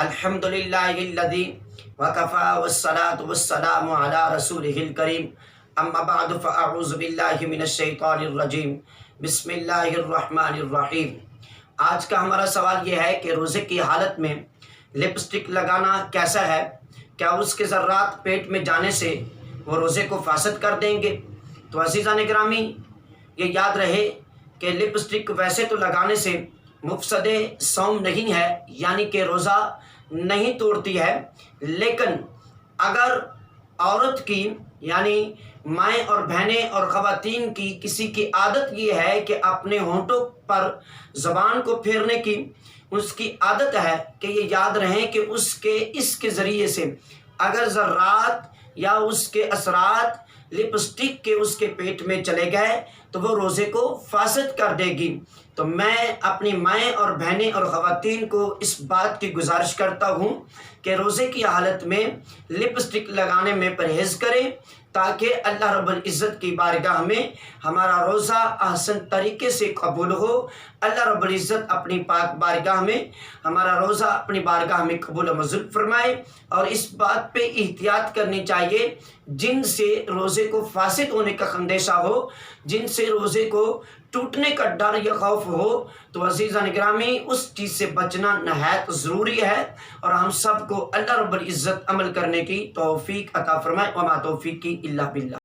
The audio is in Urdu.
الحمدللہ وکفا والصلاة والسلام علی رسولہ الکریم اما بعد فاعوذ باللہ من الشیطان الرجیم بسم اللہ الرحمن الرحیم۔ آج کا ہمارا سوال یہ ہے کہ روزے کی حالت میں لپسٹک لگانا کیسا ہے؟ کیا اس کے ذرات پیٹ میں جانے سے وہ روزے کو فاسد کر دیں گے؟ تو عزیزان گرامی، یہ یاد رہے کہ لپسٹک ویسے تو لگانے سے مفسد صوم نہیں ہے، یعنی کہ روزہ نہیں توڑتی ہے، لیکن اگر عورت کی یعنی مائیں اور بہنیں اور خواتین کی کسی کی عادت یہ ہے کہ اپنے ہونٹوں پر زبان کو پھیرنے کی اس کی عادت ہے، کہ یہ یاد رہیں کہ اس کے ذریعے سے اگر ذرات یا اس کے اثرات لپسٹک کے اس کے پیٹ میں چلے گئے تو وہ روزے کو فاسد کر دے گی۔ تو میں اپنی مائیں اور بہنیں اور خواتین کو اس بات کی گزارش کرتا ہوں کہ روزے کی حالت میں لپسٹک لگانے میں پرہیز کریں، تاکہ اللہ رب العزت کی بارگاہ میں ہمارا روزہ احسن طریقے سے قبول ہو۔ اللہ رب العزت اپنی پاک بارگاہ میں ہمارا روزہ اپنی بارگاہ میں قبول و منظور فرمائے۔ اور اس بات پہ احتیاط کرنی چاہیے جن سے روزے کو فاسد ہونے کا اندیشہ ہو، جن سے روزے کو ٹوٹنے کا ڈر یا خوف ہو، تو عزیزان گرامی اس چیز سے بچنا نہایت ضروری ہے، اور ہم سب کو اللہ رب العزت عمل کرنے کی توفیق عطا فرمائے۔ وما توفیقی الا باللہ۔